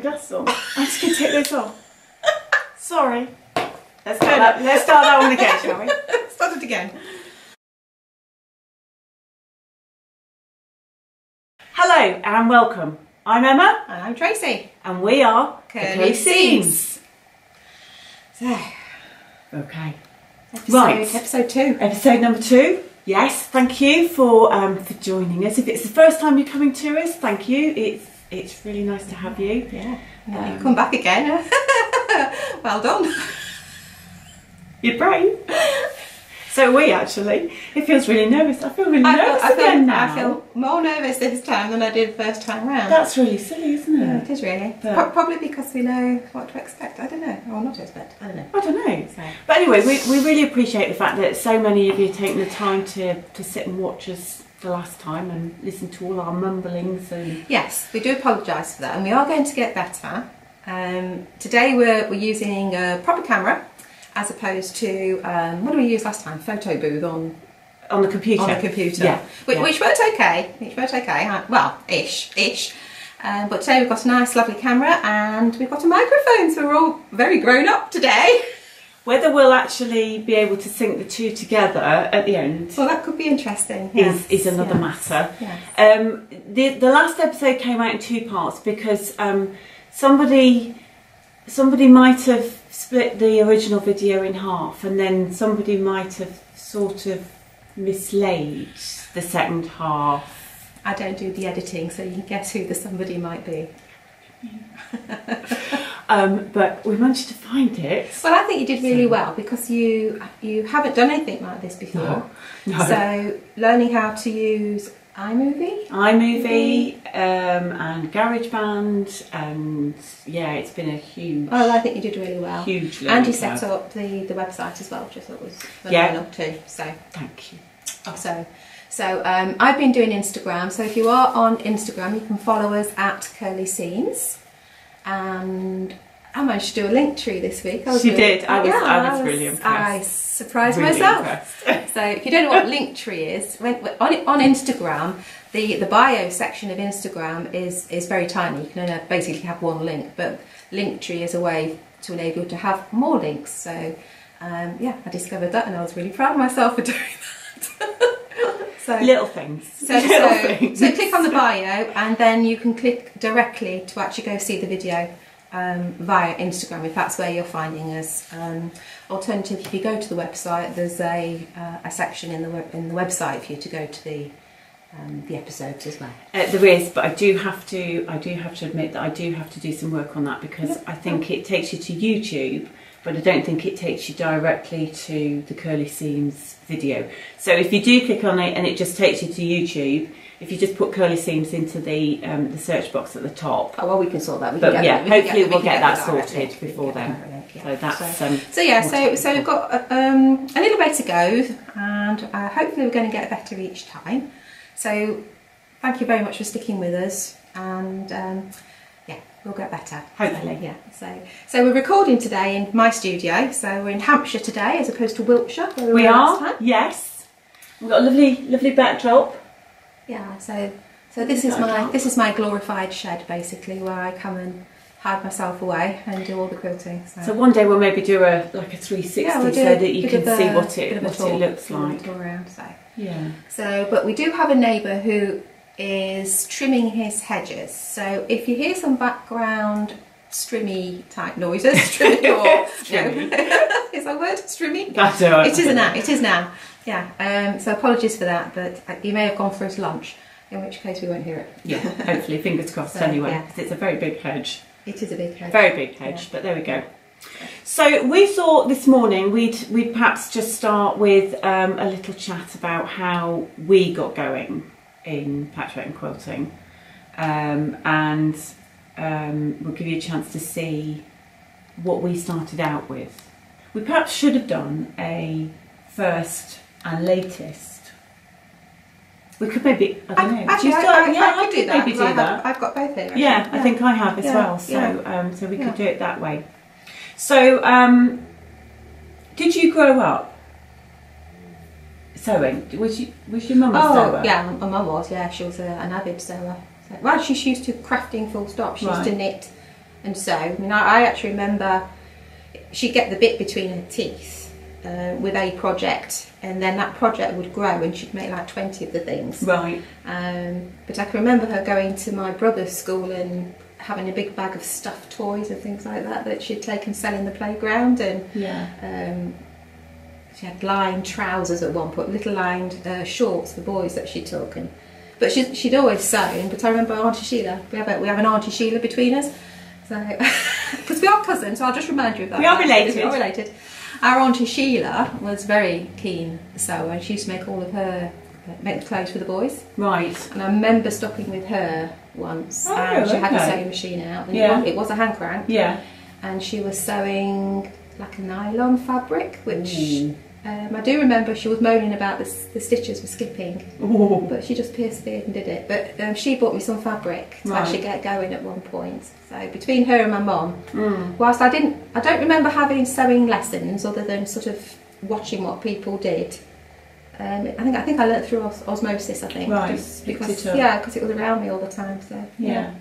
glasses on. I'm just going to take this off. Sorry. Let's start that one again, shall we? Start it again. Hello and welcome. I'm Emma. And I'm Tracy. And we are Curly Seams. So, okay. Episode 2. Episode number 2. Yes, thank you for joining us. If it's the first time you're coming to us, thank you. It's really nice to have you. Yeah. You come back again. Well done. You're brave. So we actually. It feels really nervous. I feel really nervous again now. I feel more nervous this time than I did the first time round. That's really silly, isn't it? Yeah, it is really. Probably because we know what to expect. I don't know. Or not to expect. I don't know. I don't know. So. But anyway, we really appreciate the fact that so many of you have taken the time to sit and watch us the last time and listen to all our mumblings. And yes, we do apologise for that, and we are going to get better. Today we're using a proper camera, as opposed to what did we use last time? Photo booth on the computer. On the computer, yeah. Which worked okay. Which worked okay. Well, ish. But today we've got a nice, lovely camera, and we've got a microphone, so we're all very grown up today. Whether we'll actually be able to sync the two together at the end, well, that could be interesting. Is another matter. Yes. The last episode came out in 2 parts because somebody might have split the original video in half, and then somebody might have sort of mislaid the second half. I don't do the editing, so you can guess who the somebody might be. But we managed to find it. Well, I think you did really well, because you haven't done anything like this before. No. So learning how to use iMovie and GarageBand, and yeah, it's been a huge. Oh, I think you did really well. Hugely. And you set up the website as well, which I thought was phenomenal too. So thank you. So I've been doing Instagram. So if you are on Instagram, you can follow us at Curly Seams. And I managed to do a link tree this week. She did. I was really impressed. I surprised myself. So if you don't know what link tree is, on Instagram, the bio section of Instagram is very tiny. You can only basically have one link, but link tree is a way to enable you to have more links. So yeah, I discovered that, and I was really proud of myself for doing that. So, little things. So click on the bio, and then you can click directly to actually go see the video via Instagram, if that's where you're finding us. Alternatively, if you go to the website, there's a section in the website for you to go to the episodes as well. There is, but I do have to admit that I do have to do some work on that, because I think it takes you to YouTube, but I don't think it takes you directly to the Curly Seams video. So if you do click on it and it just takes you to YouTube, if you just put Curly Seams into the search box at the top. Oh, well, we can sort that. Hopefully we'll get that sorted before then. So that's so we've got a little way to go, and hopefully we're going to get better each time. So thank you very much for sticking with us, and yeah, we'll get better. Hopefully. Yeah. So we're recording today in my studio. So we're in Hampshire today, as opposed to Wiltshire, where we were last time. Yes. We've got a lovely backdrop. Yeah. So this is my glorified shed, basically, where I come and hide myself away and do all the quilting. So one day we'll maybe do a 360, so that you can see what it looks like. Around, yeah. So, but we do have a neighbour who is trimming his hedges. So if you hear some background strimmy type noises, strimmy or strimmy. Is that a word? Strimmy? That's all right. It is now. Yeah. So apologies for that, but you may have gone for his lunch, in which case we won't hear it. Yeah. Hopefully, fingers crossed. Anyway, because it's a very big hedge. It is a big hedge. Very big hedge, but there we go. So we thought this morning we'd perhaps just start with a little chat about how we got going in patchwork and quilting, and we'll give you a chance to see what we started out with. We perhaps should have done a first and latest. We could maybe, I don't know. Actually, I could do that. Maybe do that. I've got both here. Actually. Yeah, I think I have as well. So so we could do it that way. So, did you grow up sewing? Was your mum a sewer? Yeah, my mum was. Yeah, she was an avid sewer. So, well, she used to crafting full stop. She used to knit and sew. I mean, I actually remember she'd get the bit between her teeth with a project, and then that project would grow and she'd make like 20 of the things. Right. But I can remember her going to my brother's school and having a big bag of stuffed toys and things like that she'd taken sell in the playground, and she had lined trousers at one point, little lined shorts for boys that she took, but she'd always sewn. But I remember Auntie Sheila, we have an Auntie Sheila between us, so because we are cousins, so I'll just remind you of that. We are related. We are related. Our Auntie Sheila was very keen sewer, and she used to make all of her make the clothes for the boys. Right. And I remember stopping with her once, and she had a sewing machine out, and it was a hand crank. Yeah. And she was sewing like a nylon fabric, which I do remember she was moaning about the stitches were skipping. Ooh. But she just persevered and did it. But she bought me some fabric to actually get going at one point. So between her and my mum, whilst I don't remember having sewing lessons other than sort of watching what people did. I think I learnt through osmosis. I think, right? Just because because it was around me all the time. So yeah.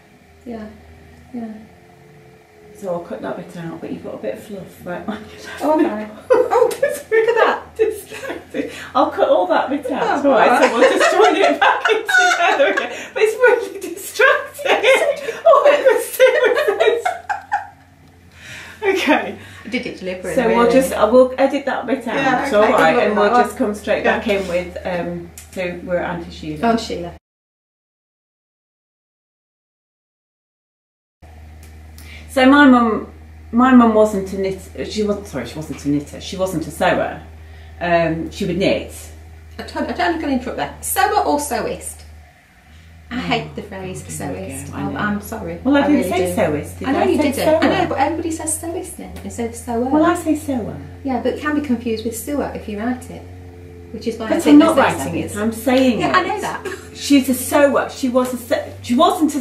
So I'll cut that bit out, but you've got a bit of fluff right on your left. Oh no! Oh, look at that! Distracted. I'll cut all that bit out. Right, so we'll just join it back in together again. But it's really distracting. Oh, let's okay. I did it deliberately. So we'll edit that bit out. Yeah, okay, all right, and we'll just come straight back in with so we're at Auntie Sheila. Auntie Sheila. So my mum wasn't a knitter. She wasn't a knitter. She wasn't a sewer. She would knit. I'm going to interrupt there. Sewer or sewist? I hate the phrase sewist. I'm sorry. Well, I didn't say sewist. I know you didn't. I know, but everybody says sewist then instead of sewer. Well, I say sewer. Yeah, but it can be confused with sewer if you write it, which is why but I'm not writing it. I'm saying it. Yeah, I know that. She's a sewer. She wasn't a.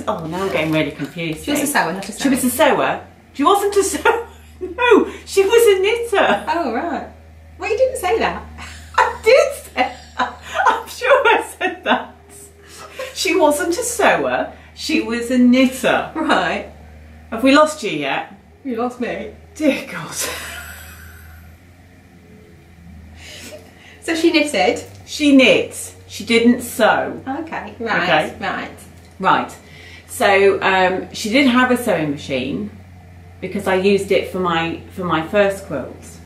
Oh, now I'm getting really confused. She was a sewer, not a sewer. She was a sewer. She wasn't a sewer. No, she was a knitter. Oh right. Well, you didn't say that. I did say that. I'm sure I said that. She wasn't a sewer, she was a knitter. Right. Have we lost you yet? You lost me. Dear God. So she knitted? She knit. She didn't sew. Okay, right, okay. Right. So she did have a sewing machine because I used it for my first quilt.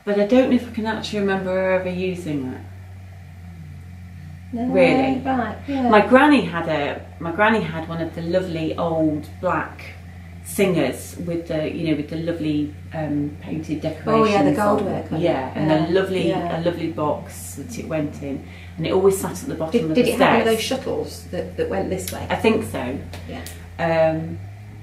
But I don't know if I can actually remember her ever using it. No, really? Right. Yeah. My granny had one of the lovely old black singers with the lovely painted decorations. Oh yeah, the gold work. Yeah, and a lovely box that it went in, and it always sat at the bottom of the stairs. Did it have one of those shuttles that went this way? I think so. Yeah.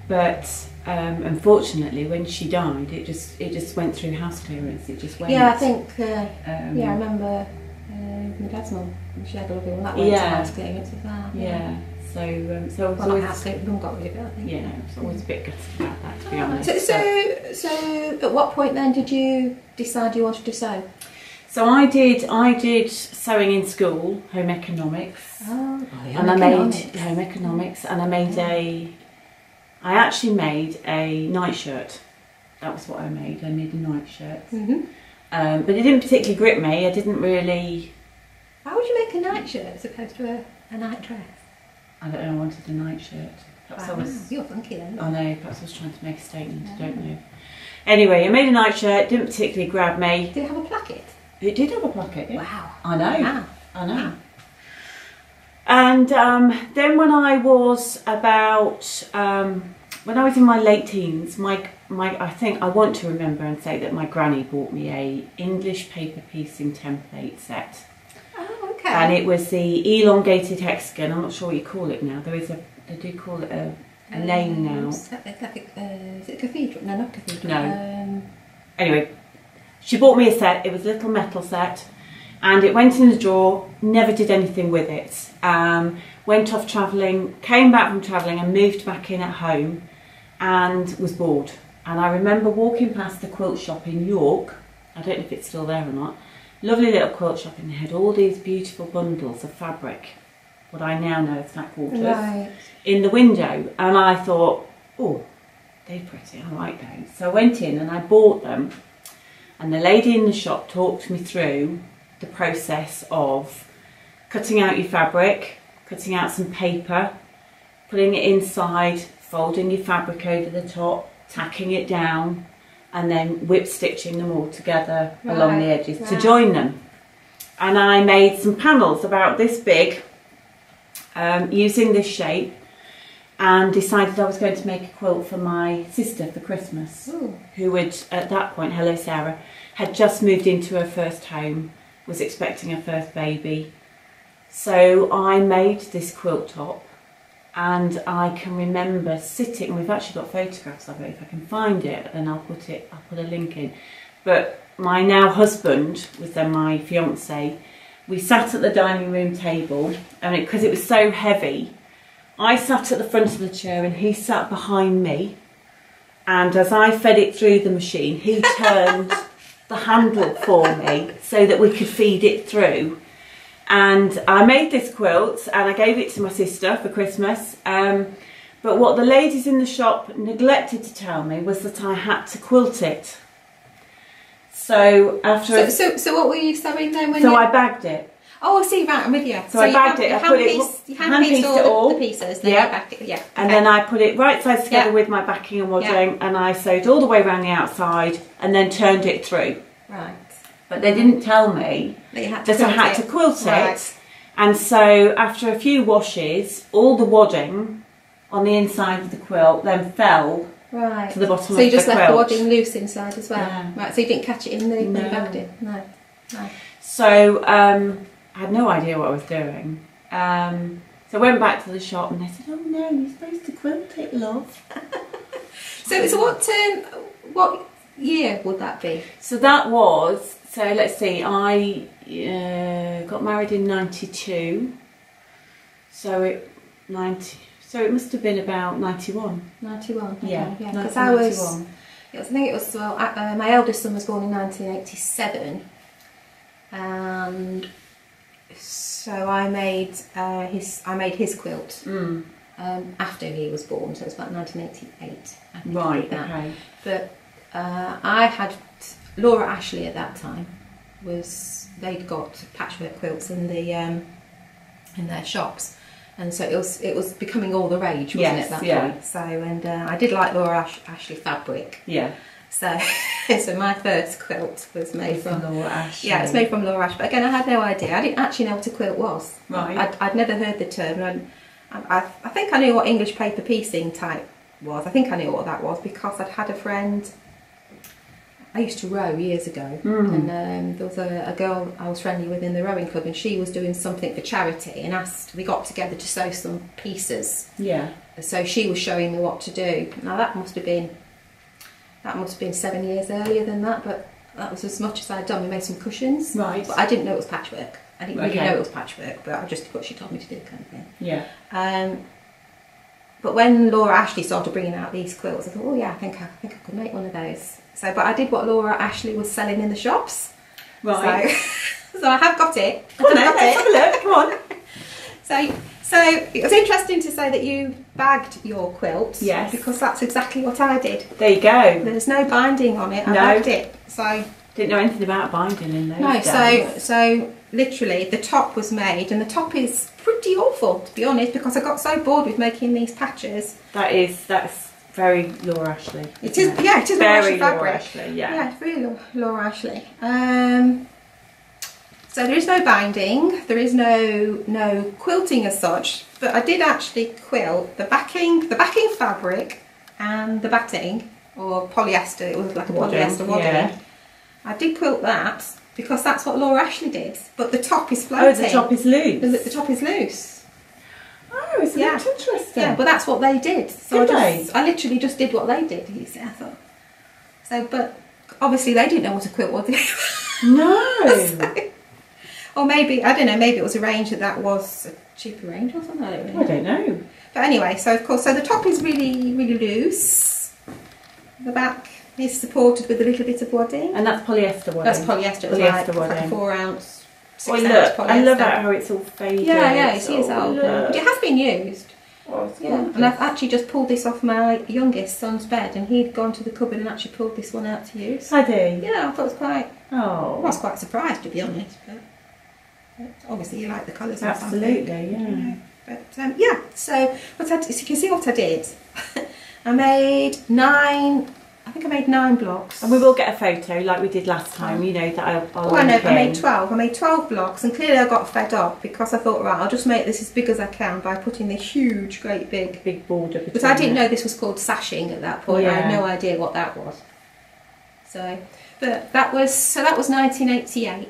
But unfortunately, when she died, it just went through house clearance. It just went. Yeah, I think. I remember. My dad's mum, she had a lovely one that went to house clearance with that. Yeah. So I was always house clearance. Mum got rid of it, I think. Yeah, I was always a bit gutted about that, to be honest. So at what point then did you decide you wanted to sew? So I did sewing in school, home economics. Oh, and I made home economics, and I actually made a nightshirt. That was what I made. I made a nightshirt. But it didn't particularly grip me. I didn't really. Why would you make a nightshirt as opposed to a night dress? I don't know. I wanted a nightshirt. You're funky then. I know. Perhaps I was trying to make a statement. I don't know. Anyway, I made a nightshirt. Didn't particularly grab me. Did it have a placket? It did have a placket. Yeah. Wow. I know. Wow. I know. Wow. And then when I was when I was in my late teens, I want to remember and say that my granny bought me a English paper piecing template set. Oh, okay. And it was the elongated hexagon. I'm not sure what you call it now. They do call it a name now. Is it cathedral? No, not cathedral. No. Anyway, she bought me a set. It was a little metal set, and it went in the drawer. Never did anything with it. Went off travelling, came back from travelling, and moved back in at home, and was bored. And I remember walking past the quilt shop in York. I don't know if it's still there or not. Lovely little quilt shop, and they had all these beautiful bundles of fabric, what I now know as flat quarters, in the window. And I thought, oh, they're pretty, I like those. So I went in and I bought them, and the lady in the shop talked me through the process of cutting out your fabric, cutting out some paper, putting it inside, folding your fabric over the top, tacking it down, and then whip stitching them all together along the edges to join them. And I made some panels about this big using this shape, and decided I was going to make a quilt for my sister for Christmas. Ooh. Who would, at that point, hello Sarah, had just moved into her first home, was expecting her first baby. So I made this quilt top, and I can remember sitting, we've actually got photographs of it, if I can find it then I'll put a link in. But my now husband, was then my fiance, we sat at the dining room table, and because it was so heavy, I sat at the front of the chair and he sat behind me, and as I fed it through the machine, he turned the handle for me so that we could feed it through. And I made this quilt and I gave it to my sister for Christmas, but what the ladies in the shop neglected to tell me was that I had to quilt it. So after so what were you sewing then? I bagged it. Oh, I see, right, I'm with you. So I bagged it, I put it, hand-pieced all the pieces, then you backed it, yeah. And then I put it right sides together with my backing and wadding, and I sewed all the way around the outside and then turned it through. Right. But they didn't tell me that I had to quilt it. And so after a few washes, all the wadding on the inside of the quilt then fell to the bottom of the quilt. So you just left the wadding loose inside as well? Yeah. Right, so you didn't catch it in the when you bagged it? No. So I had no idea what I was doing. So I went back to the shop and they said, oh no, you're supposed to quilt it, love. So what year would that be? So that was, so let's see, I got married in 92. So it must have been about 91. 91, yeah. Because I think it was, well, my eldest son was born in 1987. And so I made his quilt after he was born, so it was about 1988. I think. Right. Okay. But I had Laura Ashley at that time. They'd got patchwork quilts in their shops, and so it was becoming all the rage, wasn't it? At that point. So I did like Laura Ashley fabric. Yeah. So my first quilt was made from Laura Ashley. Yeah, it's made from Laura Ashley. But again, I had no idea. I didn't actually know what a quilt was. Right. I'd never heard the term. And I think I knew what English paper piecing type was. I think I knew what that was because I'd had a friend. I used to row years ago, and there was a girl I was friendly with in the rowing club, and she was doing something for charity, and we got together to sew some pieces. Yeah. So she was showing me what to do. Now that must have been 7 years earlier than that, but that was as much as I'd done. We made some cushions. Right. But I didn't know it was patchwork. I didn't really know it was patchwork, but I just what she told me to do, kind of thing. Yeah. But when Laura Ashley started bringing out these quilts, I thought, oh yeah, I think I could make one of those. So, but I did what Laura Ashley was selling in the shops. Right. So I have got it. Come on, let's have a look. Come on. So it was interesting to say that you bagged your quilt. Yes. Because that's exactly what I did. There you go. There's no binding on it. I bagged it. So didn't know anything about binding in those days. No. So literally the top was made, and the top is pretty awful, to be honest, because I got so bored with making these patches. That's very Laura Ashley. It is. Yeah, it is very Laura Ashley. Yeah, it's really Laura Ashley. So there is no binding, there is no quilting as such, but I did actually quilt the backing fabric and the batting, or polyester. It was like a polyester wadding. Yeah. I did quilt that because that's what Laura Ashley did, but the top is floating. Oh, the top is loose. The top is loose. Oh, isn't that interesting? Yeah, but that's what they did. So I literally just did what they did. You see, I thought. So, but obviously they didn't know what a quilt was. No. Or maybe, I don't know, maybe it was arranged that was a cheaper range or something. I don't know. But anyway, so of course, so the top is really, really loose. The back is supported with a little bit of wadding. And that's polyester wadding. That's polyester. It's like a 4 ounce, 6 ounce look, polyester. I love how it's all faded. Yeah, you see it's old now. But it has been used. Oh, yeah. And I've actually just pulled this off my youngest son's bed, and he'd gone to the cupboard and actually pulled this one out to use. Had he? Yeah, I thought it was quite. Oh. I was quite surprised, to be honest. But obviously, you like the colours. Absolutely, yeah. You know. But yeah, so as you can see what I did. I made 9. I think I made 9 blocks. And we will get a photo like we did last time, you know, that I'll I made 12. I made 12 blocks, and clearly I got fed up because I thought, right, I'll just make this as big as I can by putting this huge, great big border. But I didn't know this was called sashing at that point. Yeah. I had no idea what that was. So, but that was 1988.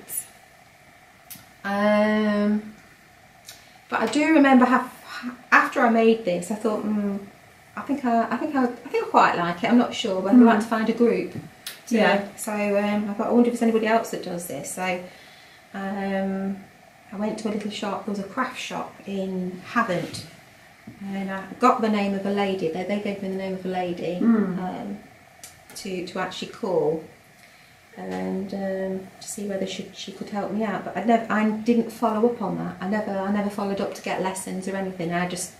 But I do remember after I made this, I thought, I think I quite like it. I'm not sure, but I'd like to find a group. Yeah. So I thought, I wonder if there's anybody else that does this. So I went to a little shop. There was a craft shop in Havant, and I got the name of a lady. They gave me the name of a lady to actually call and to see whether she could help me out. But I didn't follow up on that. I never followed up to get lessons or anything. I just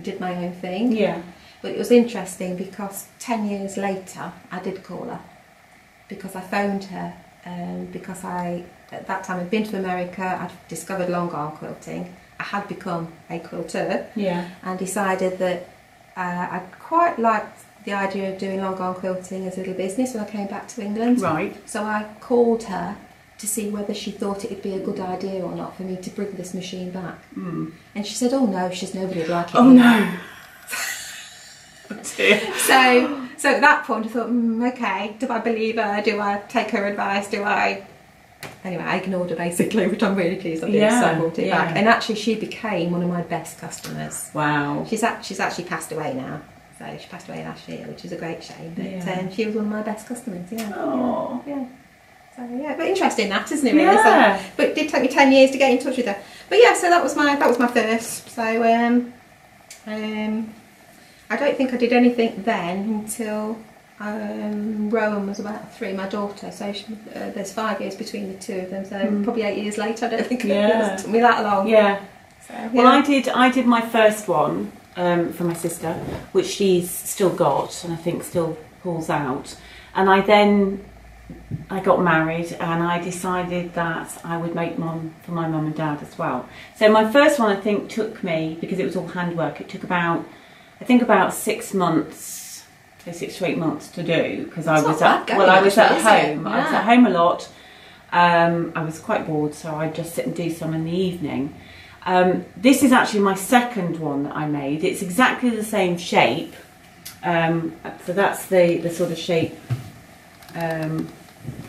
did my own thing. Yeah. But it was interesting because 10 years later I did call her, because I phoned her because at that time I'd been to America, I'd discovered long arm quilting, I had become a quilter, and decided that I quite liked the idea of doing long arm quilting as a little business when I came back to England. Right. So I called her to see whether she thought it would be a good idea or not for me to bring this machine back. And she said, oh no, nobody would like it. Oh no. So at that point I thought, okay, do I believe her? Do I take her advice? Anyway, I ignored her basically, which I'm really pleased I did, so I brought it back. And actually she became one of my best customers. Wow. She's actually passed away now. So she passed away last year, which is a great shame. But she was one of my best customers, Oh. yeah. So yeah, but interesting that, isn't it really? Yeah. So, but it did take me 10 years to get in touch with her. But yeah, so that was my first. So I don't think I did anything then until Rowan was about 3, my daughter. So there's 5 years between the two of them. So probably 8 years later. I don't think it took me that long. Yeah. So, yeah. Well, I did my first one for my sister, which she's still got, and I think still pulls out. And I got married, and I decided that I would make one for my mum and dad as well. So my first one, I think, took me, because it was all handwork, it took about 6 months, 6 to 8 months to do, because I was at home. I was at home a lot. I was quite bored, so I'd just sit and do some in the evening. This is actually my second one that I made. It's exactly the same shape. So that's the sort of shape.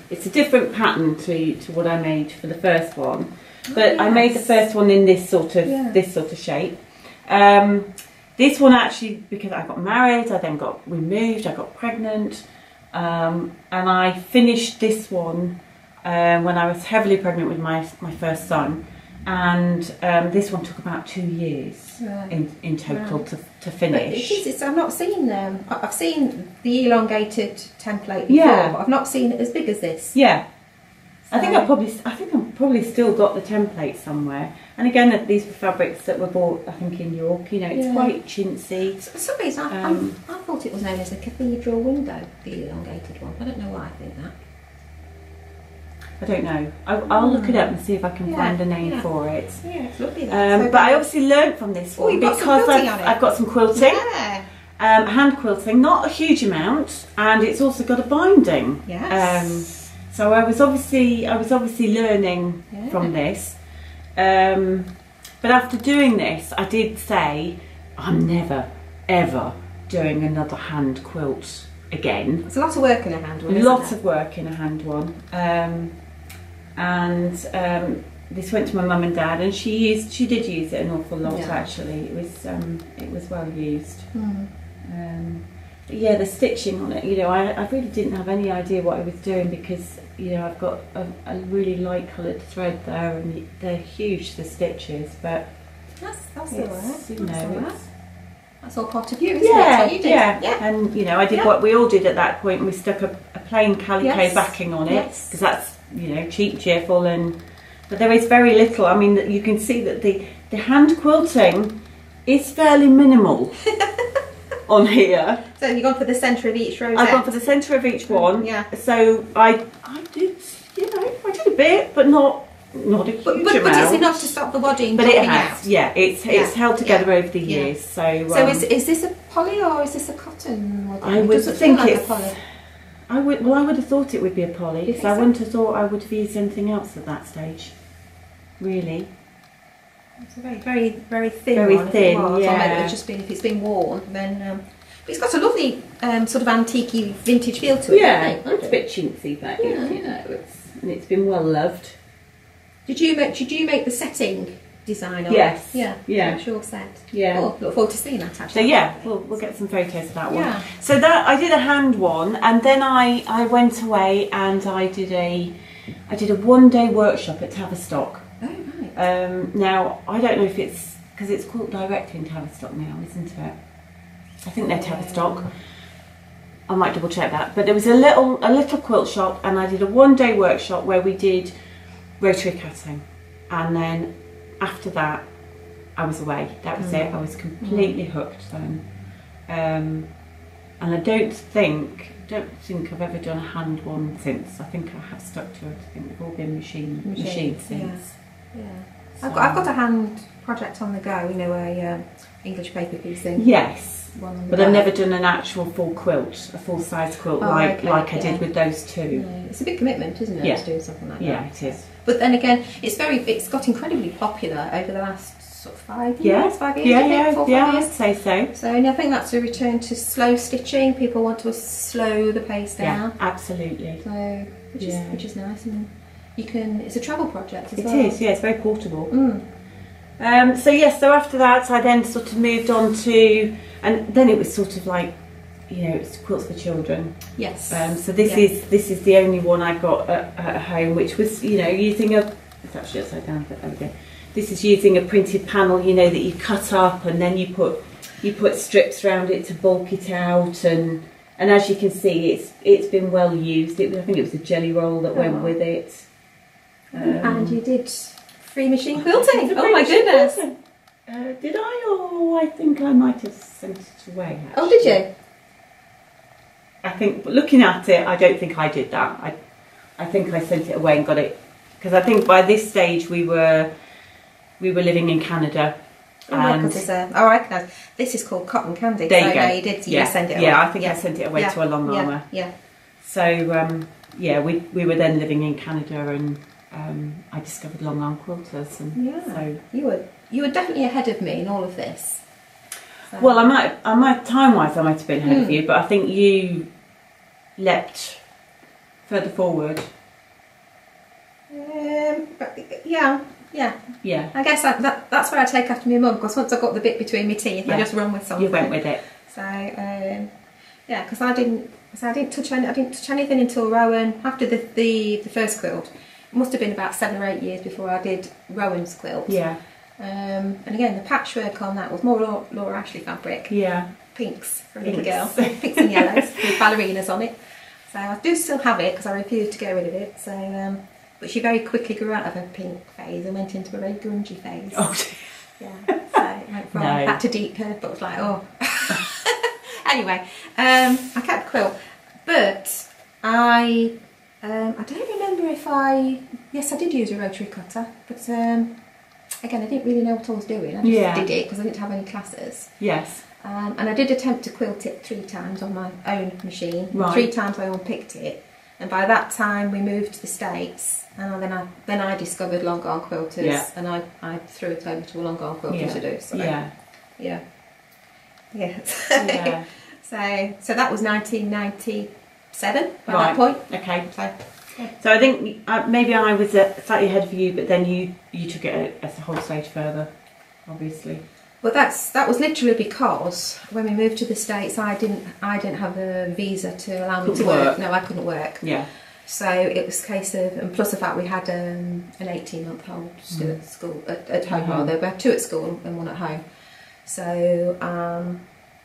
It's a different pattern to what I made for the first one, but I made the first one in this sort of shape. This one actually, because I got married, we moved, I got pregnant, and I finished this one when I was heavily pregnant with my first son, and this one took about 2 years in total to finish. I've not seen them. I've seen the elongated template before, but I've not seen it as big as this. Yeah. So. I think I've probably still got the template somewhere. And again, these were fabrics that were bought, I think, in York. You know, it's quite chintzy. For some reason, I thought it was known as a cathedral window, the elongated one. I don't know why I think that. I don't know. I'll look it up and see if I can find a name for it. Yeah, it's lovely. But I obviously learned from this one because I've got some quilting. Yeah. Hand quilting, not a huge amount, and it's also got a binding. Yes. So I was obviously learning from this. But after doing this, I did say I'm never ever doing another hand quilt again. It's a lot of work in a hand one. Lots of work in a hand one. This went to my mum and dad, and she did use it an awful lot actually. It was well used. But yeah, the stitching on it, you know, I really didn't have any idea what I was doing, because you know I've got a really light coloured thread there, and they're huge, the stitches, but that's all right. You know, that's all part of you, isn't it? That's what you did. Yeah. And you know, I did what we all did at that point, and we stuck a plain calico backing on it, because that's, you know, cheap, cheerful, but there is very little. I mean, you can see that the hand quilting is fairly minimal on here. So you've gone for the centre of each rosette? I've gone for the centre of each one. Yeah. So I did, you know, I did a bit, but not a huge amount. But it's enough to stop the wadding But it dropping has, out. yeah. It's held together over the years. So is this a poly or is this a cotton wadding? I would think like it's a poly. I would have thought it would be a poly, because I wouldn't have thought I would have used anything else at that stage. Really. It's a very, very thin Very one. thin, If it was, yeah. or maybe it's just been, if it's been worn, then. But it's got a lovely sort of antique-y vintage feel to it. Yeah, hasn't it? it's a bit chintzy, but Yeah. you know, it's been well loved. Did you make the setting design on it? Yes. Yeah. Yeah. Sure set. Yeah. Oh, look forward to seeing that actually. So yeah, we'll get some photos of that one. Yeah. So that I did a hand one, and then I went away and I did a 1-day workshop at Tavistock. Oh right. Now I don't know if it's because it's Quilt Direct in Tavistock now, isn't it? I think they're Tavistock. I might double check that. But there was a little quilt shop, and I did a 1-day workshop where we did rotary cutting, and then after that I was away. That was it. I was completely hooked then. And I don't think I've ever done a hand one since. I think I have stuck to it. I think they've all been machine since. Yeah. So. I've got a hand project on the go. You know, a English paper piecing. Yes. But I've never done an actual full quilt, a full size quilt like I did with those two. No, it's a big commitment, isn't it? Yeah. To do something like that. Yeah, it is. But then again, it's got incredibly popular over the last sort of 5 years. Yeah. 5 years. Yeah, 4 yeah, 5 I'd years. say so. So and I think that's a return to slow stitching. People want to slow the pace down. Yeah, absolutely. So which is nice, and you can. It's a travel project as well. It is. Yeah, it's very portable. Mm. So after that, I then sort of moved on to, and then it was sort of like, you know, it's quilts for children. Yes. So this is the only one I got at home, which was, you know, using a. It's actually upside down, but there we go. This is using a printed panel, you know, that you cut up, and then you put strips around it to bulk it out, and as you can see, it's been well used. I think it was a jelly roll that went with it. And you did free machine quilting. Oh my goodness! Did I? Or I think I might have sent it away. Actually. Oh, did you? I think, looking at it, I don't think I did that. I think I sent it away and got it, because I think by this stage we were living in Canada. And I recognise this is called cotton candy. There you go. No, you did send it away. Yeah, I think I sent it away to a long armour. Yeah. So we were then living in Canada, and I discovered long arm quilters, and so you were definitely ahead of me in all of this. So. Well, I might time-wise I might have been ahead of you, but I think you leapt further forward. Yeah. I guess that's where I take after my mum, because once I got the bit between my teeth, I just run with something. You went with it. So because I didn't touch anything until Rowan after the first quilt. It must have been about 7 or 8 years before I did Rowan's quilt. Yeah. And again, the patchwork on that was more Laura Ashley fabric. Yeah. Pinks for a little girl. Pinks and yellows with ballerinas on it. So I do still have it because I refused to get rid of it. So, but she very quickly grew out of her pink phase and went into a very grungy phase. Oh. Yeah. So it went from back to deep purple. It was like, oh. Anyway, I kept quilt, but I don't remember if yes, I did use a rotary cutter, but again, I didn't really know what I was doing. I just did it because I didn't have any classes. Yes. And I did attempt to quilt it 3 times on my own machine. Right. 3 times I unpicked it, and by that time we moved to the States, and then I discovered long arm quilters, and I threw it over to a long arm quilter to do. So So that was 1997 by that point. Okay. So I think maybe I was slightly ahead of you, but then you took it a whole stage further, obviously. Well, that was literally because when we moved to the States, I didn't have a visa to allow me to work. No, I couldn't work. Yeah. So it was a case of, and plus the fact we had an 18-month-old still at school, at home rather. We had 2 at school and 1 at home. So,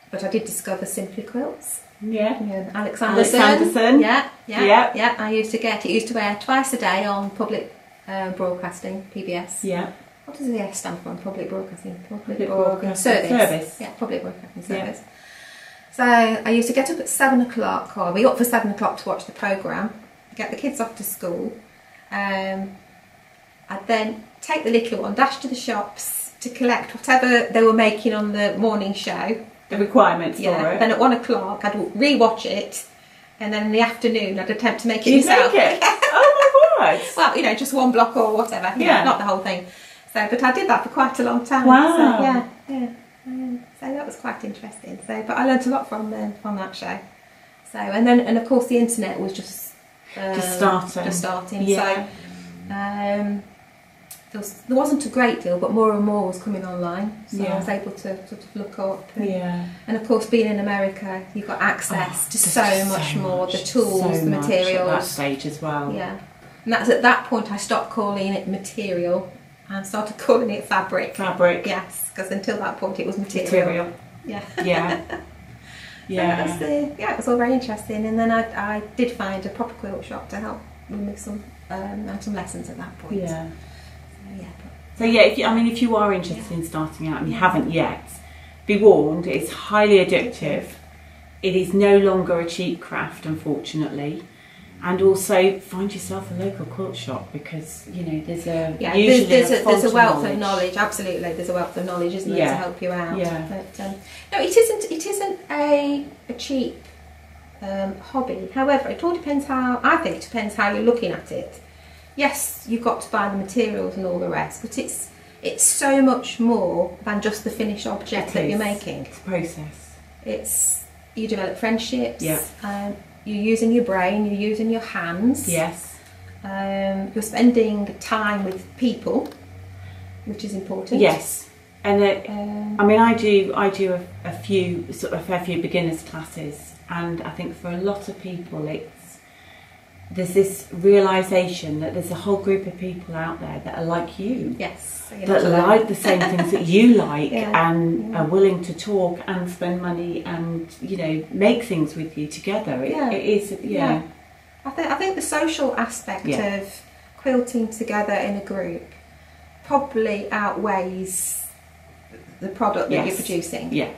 but I did discover Simply Quilts. Yeah. Alex Anderson. Yeah. I used to get it. Used to wear twice a day on public broadcasting, PBS. Yeah. what does the S stand for? Public Broadcasting. Public Broadcasting Service. Yeah, Public Broadcasting Service. So I used to get up at 7 o'clock, or be up for 7 o'clock to watch the programme, get the kids off to school. I'd then take the little one, dash to the shops to collect whatever they were making on the morning show. The requirements for it. Then at 1 o'clock I'd re-watch it, and then in the afternoon I'd attempt to make it myself. Make it? Oh my word! Well, you know, just one block or whatever. Yeah, not the whole thing. So, but I did that for quite a long time. Wow. So, yeah. So that was quite interesting. So, but I learnt a lot from that show. So, and of course the internet was just starting. Yeah. So there wasn't a great deal, but more and more was coming online. So I was able to sort of look up. And of course, being in America, you've got access to so much more. The tools, the materials. At that stage as well. Yeah. And that's at that point I stopped calling it material and started calling it fabric. Fabric. Yes, because until that point it was material. Yeah. Yeah. Yeah. So it was all very interesting. And then I did find a proper quilt shop to help me with some lessons at that point. Yeah. So if you are interested in starting out and you haven't yet, be warned, it's highly addictive. It is no longer a cheap craft, unfortunately. And also find yourself a local quilt shop, because there's a wealth of knowledge. Absolutely, there's a wealth of knowledge, isn't there, to help you out. Yeah. But no, it isn't a cheap hobby. However, it all depends I think it depends how you're looking at it. Yes, you've got to buy the materials and all the rest, but it's so much more than just the finished object that you're making. It's a process. You develop friendships. Yeah. You're using your brain. You're using your hands. Yes. You're spending time with people, which is important. Yes. And I do a fair few beginners classes, and I think for a lot of people there's this realisation that there's a whole group of people out there that are like you. Yes. That like the same things that you like, and are willing to talk and spend money and make things with you together. It is. I think the social aspect of quilting together in a group probably outweighs the product that you're producing. Yeah.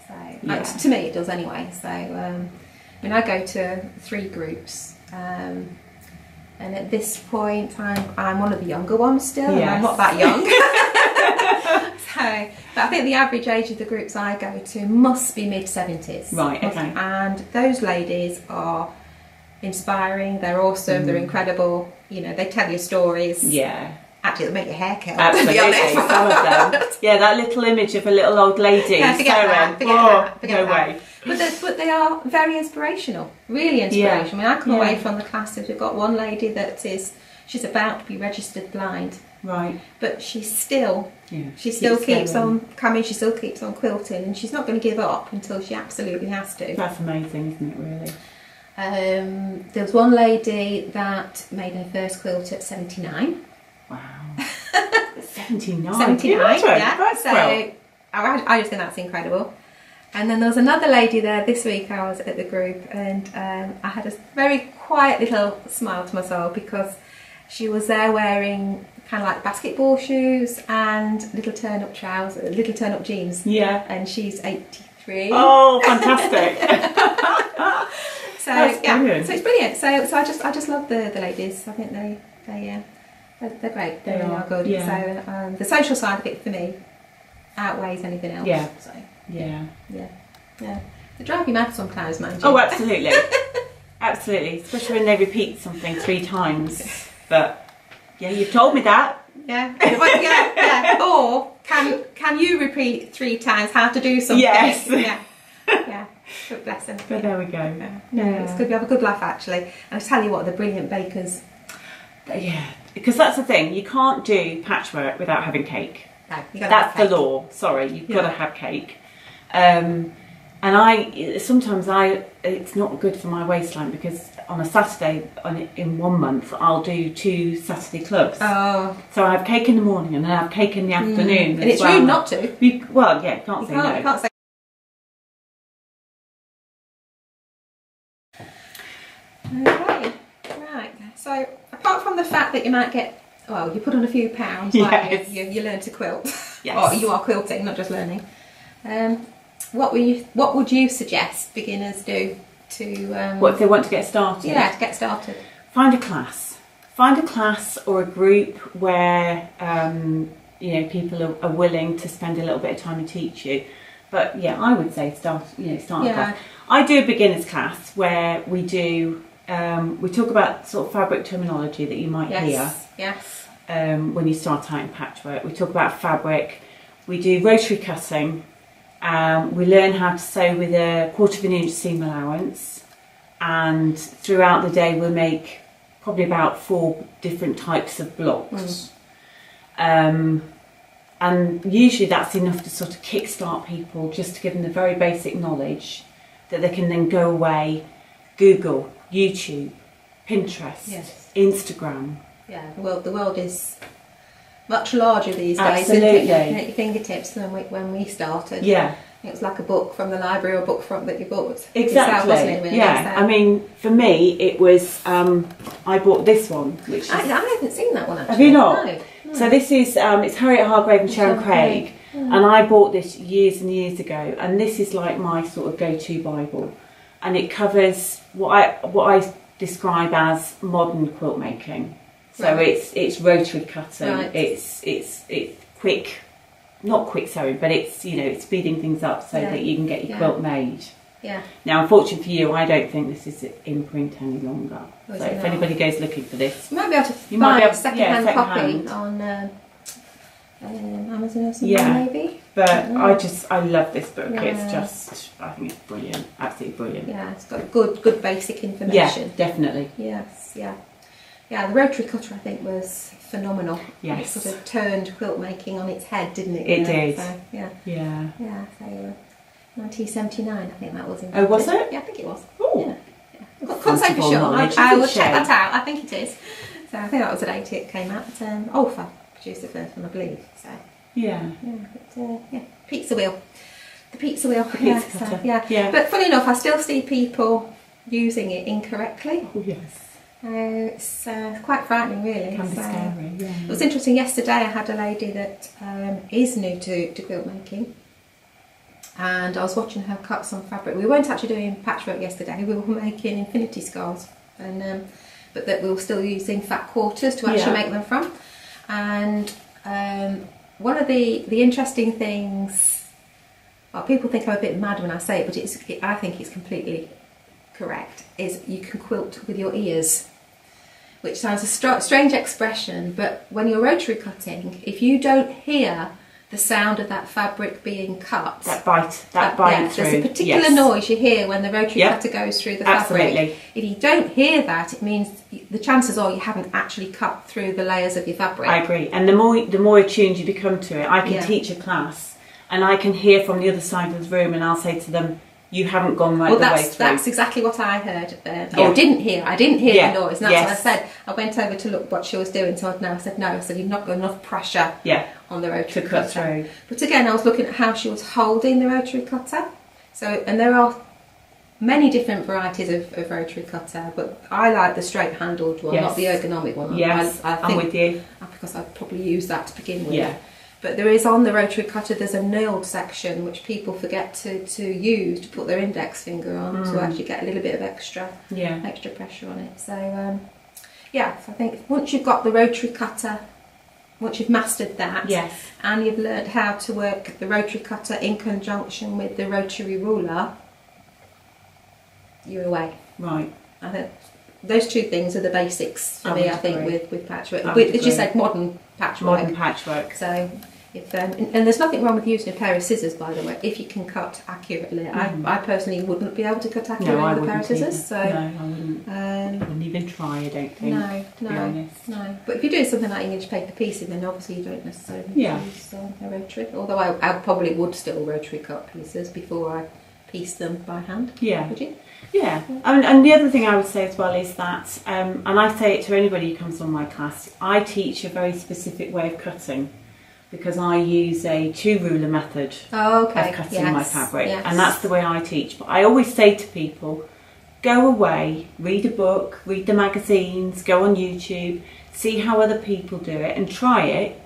So to me it does anyway. So I go to 3 groups. And at this point I'm one of the younger ones still, and I'm not that young. But I think the average age of the groups I go to must be mid-70s. Right, okay. And those ladies are inspiring, they're awesome, they're incredible, they tell you stories. Yeah. Actually, they'll make your hair curl. Absolutely, some of them. Yeah, that little image of a little old lady forget no that. way. But they are very inspirational, really inspirational. I come away from the classes, we've got one lady she's about to be registered blind. Right. But she still keeps on coming, she still keeps on quilting, and she's not going to give up until she absolutely has to. That's amazing, isn't it, really? There was one lady that made her first quilt at 79. Wow. 79? 79, yeah. That's so I just think that's incredible. And then there was another lady there this week. I was at the group, and I had a very quiet little smile to myself, because she was there wearing kind of like basketball shoes and little turn-up trousers, little turn-up jeans. Yeah. And she's 83. Oh, fantastic! So so it's brilliant. So I just love the ladies. I think they're great. They really are good. Yeah. So the social side of it for me outweighs anything else. Yeah. So. Yeah. They drive you mad sometimes, mind you. Oh, absolutely. Absolutely. Especially when they repeat something 3 times. But you've told me that. Yeah. Or can you repeat 3 times how to do something? Yes. Yeah. Good bless them. But there we go. It's good. We have a good laugh, actually. And I tell you what, the brilliant bakers. Yeah. Because that's the thing. You can't do patchwork without having cake. No, you got that's the law. Sorry, you've got to have cake. And sometimes it's not good for my waistline, because on a Saturday in 1 month I'll do 2 Saturday clubs. Oh. So I have cake in the morning and then I have cake in the afternoon. And it's rude not to. Can't say no. You can't say. Okay, right. So apart from the fact that you might get well, you put on a few pounds, Yes. you learn to quilt. Yes. Or you are quilting, not just learning. What would you suggest beginners do to... what if they want to get started? Yeah, to get started. Find a class. Find a class or a group where people are willing to spend a little bit of time and teach you. But yeah, I would say start a class. I do a beginners class where we do we talk about sort of fabric terminology that you might hear. Yes. When you start out in patchwork. We talk about fabric. We do rotary cutting. We learn how to sew with a 1/4 inch seam allowance, and throughout the day we'll make probably about 4 different types of blocks. And usually that's enough to sort of kickstart people, just to give them the very basic knowledge that they can then go away, Google, YouTube, Pinterest, Instagram. Yeah, the world is much larger these days, Absolutely. isn't it? At your fingertips than when we started. Yeah. It was like a book from the library or a book from that you bought. Exactly. Yourself, wasn't it, really? Yeah. So. I mean, for me, it was I bought this one, which is, I haven't seen that one actually. have you not? No. So this is it's Harriet Hargrave and Sharon Craig, and I bought this years and years ago, and this is like my sort of go-to Bible, and it covers what I describe as modern quilt making. So it's rotary cutting, it's quick, not quick sewing, but it's it's speeding things up so that you can get your quilt made. Yeah. Now, unfortunately for you, I don't think this is in print any longer. So if anybody goes looking for this, you might be able to find a second-hand copy on Amazon or something, maybe. But I love this book. It's just, I think it's brilliant, absolutely brilliant. Yeah, it's got good basic information. Yeah, definitely. Yes, yeah. Yeah, the rotary cutter I think was phenomenal. Yes. It sort of turned quilt making on its head, didn't it? It did. So, yeah. Yeah. Yeah, so 1979 I think that was invented. Oh, was it? Yeah, I think it was. Oh. Yeah. Can't say for sure. I will check that out. I think it is. So I think that was the date it came out. Olfa produced the first one, I believe. So yeah. Pizza wheel. The pizza wheel. The pizza cutter. Yeah. But funny enough, I still see people using it incorrectly. Oh yes. It's quite frightening, really. It can be scary. Yeah. It was interesting. Yesterday, I had a lady that is new to quilt making, and I was watching her cut some fabric. We weren't actually doing patchwork yesterday. We were making infinity scarves, and but that we were still using fat quarters to actually make them from. And one of the interesting things, well, people think I'm a bit mad when I say it, but I think it's completely correct, is you can quilt with your ears, which sounds a strange expression, but when you're rotary cutting, if you don't hear the sound of that fabric being cut, that bite through, there's a particular noise you hear when the rotary cutter goes through the fabric. If you don't hear that, it means the chances are you haven't actually cut through the layers of your fabric. I agree, and the more attuned you become to it, I can teach a class and I can hear from the other side of the room, and I'll say to them, you haven't gone right the way through. That's exactly what I heard, or didn't hear. I didn't hear the noise, and that's what I said. I went over to look what she was doing, so I said no. I said, you've not got enough pressure on the rotary cutter. Cut through. But again, I was looking at how she was holding the rotary cutter. So, and there are many different varieties of rotary cutter, but I like the straight-handled one, not the ergonomic one. Yes, I'm with you. Because I'd probably use that to begin with. Yeah. But there is, on the rotary cutter, there's a knurled section which people forget to use, to put their index finger on, to actually get a little bit of extra pressure on it. So so I think once you've got the rotary cutter, once you've mastered that, and you've learned how to work the rotary cutter in conjunction with the rotary ruler, you're away. Right. I think those two things are the basics for me, I think, with patchwork. As you said, modern patchwork. Modern patchwork. So, and there's nothing wrong with using a pair of scissors, by the way, if you can cut accurately. I personally wouldn't be able to cut accurately with a pair of scissors. So, no, I wouldn't. I wouldn't even try, I don't think. No. But if you're doing something like English paper piecing, then obviously you don't necessarily use a rotary. Although I probably would still rotary cut pieces before I piece them by hand. Yeah. Would you? Yeah, and the other thing I would say as well is that, and I say it to anybody who comes on my class, I teach a very specific way of cutting, because I use a 2-ruler method of cutting my fabric, and that's the way I teach. But I always say to people, go away, read a book, read the magazines, go on YouTube, see how other people do it and try it,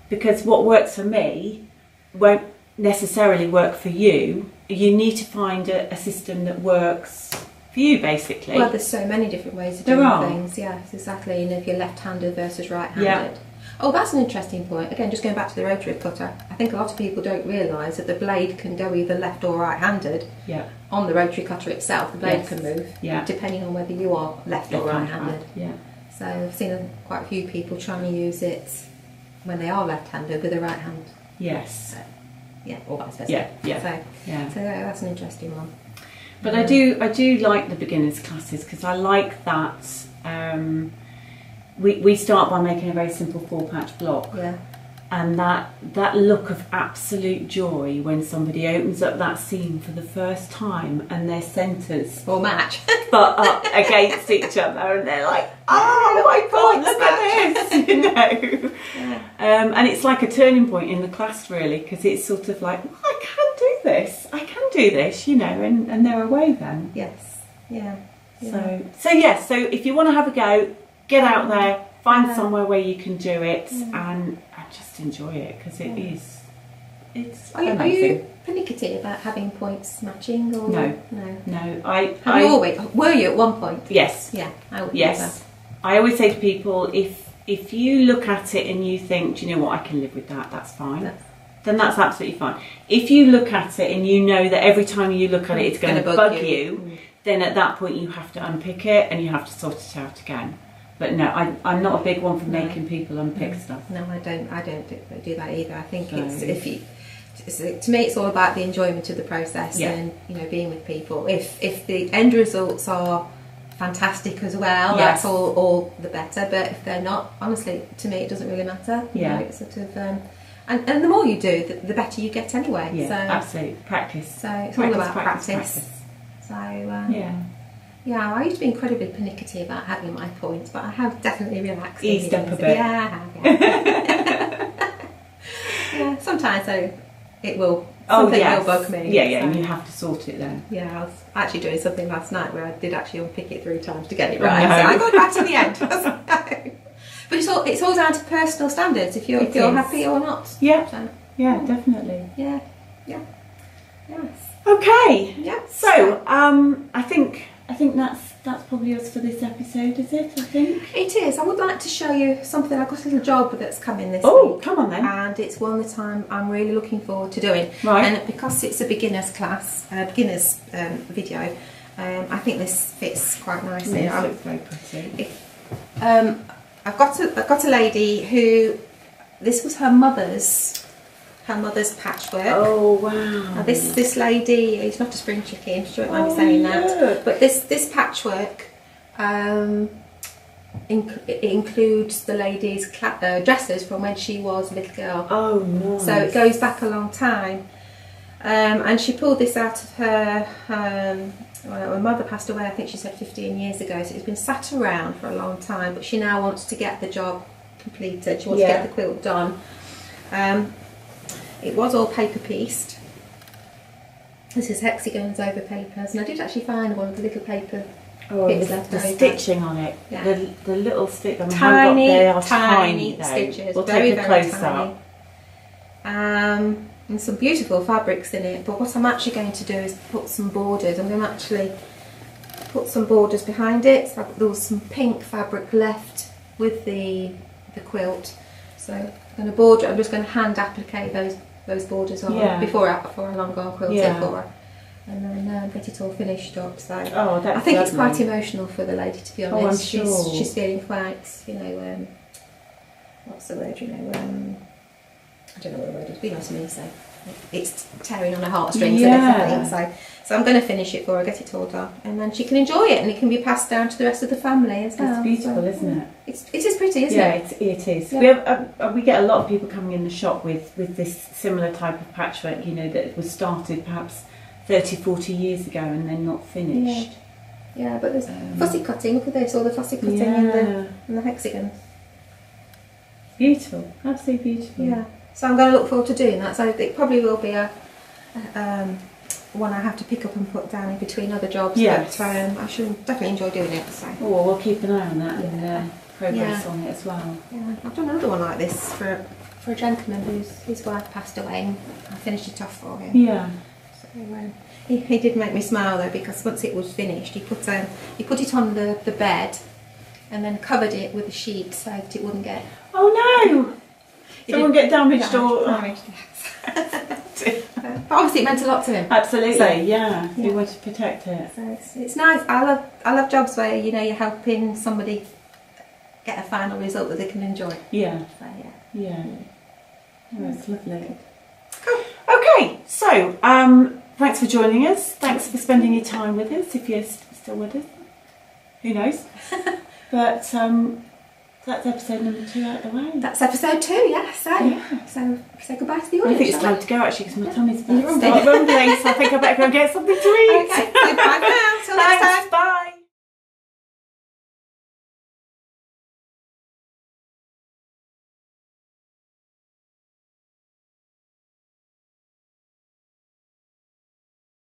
because what works for me won't necessarily work for you. You need to find a system that works for you, basically. Well, there's so many different ways of doing things. Yes, exactly. And if you're left-handed versus right-handed. Yeah. Oh, that's an interesting point. Again, just going back to the rotary cutter, I think a lot of people don't realise that the blade can go either left or right-handed. Yeah. On the rotary cutter itself, the blade can move, yeah, depending on whether you are left or right-handed. Yeah. So I've seen quite a few people trying to use it when they are left-handed with the right hand. Yes. So, yeah, or vice versa. Yeah, yeah. So that's an interesting one. But I do like the beginners classes, because I like that. We start by making a very simple 4-patch block. Yeah. And that look of absolute joy when somebody opens up that seam for the first time and their centres or match butt up against each other, and they're like, oh my god, look at this, you know. Yeah. And it's like a turning point in the class, really, because it's sort of like, oh, I can do this, you know, and they're away then. Yes. Yeah. So if you want to have a go, get out there, find somewhere where you can do it, and just enjoy it, because it's amazing. Are you pernickety about having points matching? Or No. You always, were you at one point? Yes. Yeah. Yes. I always say to people, if you look at it and you think, do you know what, I can live with that, that's fine. Then that's absolutely fine. If you look at it and you know that every time you look at it, it's going to bug you, then at that point you have to unpick it and you have to sort it out again. But no, I'm not a big one for making people unpick stuff. No, I don't do that either. I think to me it's all about the enjoyment of the process and being with people. If the end results are fantastic as well, that's all the better. But if they're not, honestly, to me it doesn't really matter. It's sort of and the more you do, the better you get anyway. Yeah, absolutely. Practice. So it's all about practice. So yeah, I used to be incredibly pernickety about having my points, but I have definitely relaxed. Eased up a bit. Yeah, I have. Yeah, sometimes it will. Something will bug me. Yeah, and you have to sort it then. Yeah, I was actually doing something last night where I did actually unpick it 3 times to get it right. So I got right to the end. But it's all down to personal standards. If you're happy or not. Yeah. So, yeah, definitely. Yeah. Yes. Okay. Yeah. So I think that's probably us for this episode, is it? I think it is. I would like to show you something. I've got a little job that's come in this week. Oh, come on then! And it's one that I'm really looking forward to doing. Right. And because it's a beginners class, video, I think this fits quite nicely. Yes, it looks very pretty. I've got a lady who this was her mother's patchwork. Oh wow! Now this lady is not a spring chicken. She won't mind me saying that. But this patchwork it includes the lady's dresses from when she was a little girl. Oh nice! So it goes back a long time. And she pulled this out of her. Her mother passed away, I think she said 15 years ago. So it's been sat around for a long time. But she now wants to get the job completed. She wants to get the quilt done. It was all paper pieced. This is hexagons over papers, and I did actually find one of the little paper bits left the over. Stitching on it, the little stick. Tiny tiny stitches. We'll very, take a very close tiny. up. And some beautiful fabrics in it. But what I'm actually going to do is put some borders. I'm going to actually put some borders behind it. So there was some pink fabric left with the quilt. So I'm going to border. I'm just going to hand applique those borders on before I long go quilt it for her, and then get it all finished up. So I think it's quite emotional for the lady, to be honest. I'm sure. She's feeling quite, what's the word? I don't know what the word is. Be nice to me. So it's tearing on her heartstrings and everything. So I'm going to finish it for her, get it all done, and then she can enjoy it, and it can be passed down to the rest of the family as well. It's beautiful, isn't it? It is pretty, isn't it? Yeah, it is. Yeah. We get a lot of people coming in the shop with this similar type of patchwork, that was started perhaps 30, 40 years ago and then not finished. Yeah, but there's fussy cutting. Look at this, all the fussy cutting in the hexagons. Beautiful, absolutely beautiful. Yeah. So I'm going to look forward to doing that. So it probably will be a one I have to pick up and put down in between other jobs. Yes. But I should definitely enjoy doing it. So. Oh, well, we'll keep an eye on that and progress on it as well. Yeah, I've done another one like this for a gentleman his wife passed away, and I finished it off for him. Yeah. So he did make me smile though, because once it was finished, he put it on the bed, and then covered it with a sheet so that it wouldn't get. Oh no! It wouldn't get damaged or. Damaged. But obviously, it meant a lot to him. Absolutely, So, yeah. You want to protect it. So it's nice. I love jobs where you're helping somebody get a final result that they can enjoy. Yeah. So Yeah. Oh, that's lovely. Cool. Okay, so thanks for joining us. Thanks for spending your time with us. If you're still with us, who knows? But that's episode number 2 out of the way. That's episode 2, yeah. So say goodbye to the audience. I think it's time to go actually, because my tummy's about You're to start rumbling, so I think I better go and get something to eat. Okay, so bye for now. Till next time. Bye.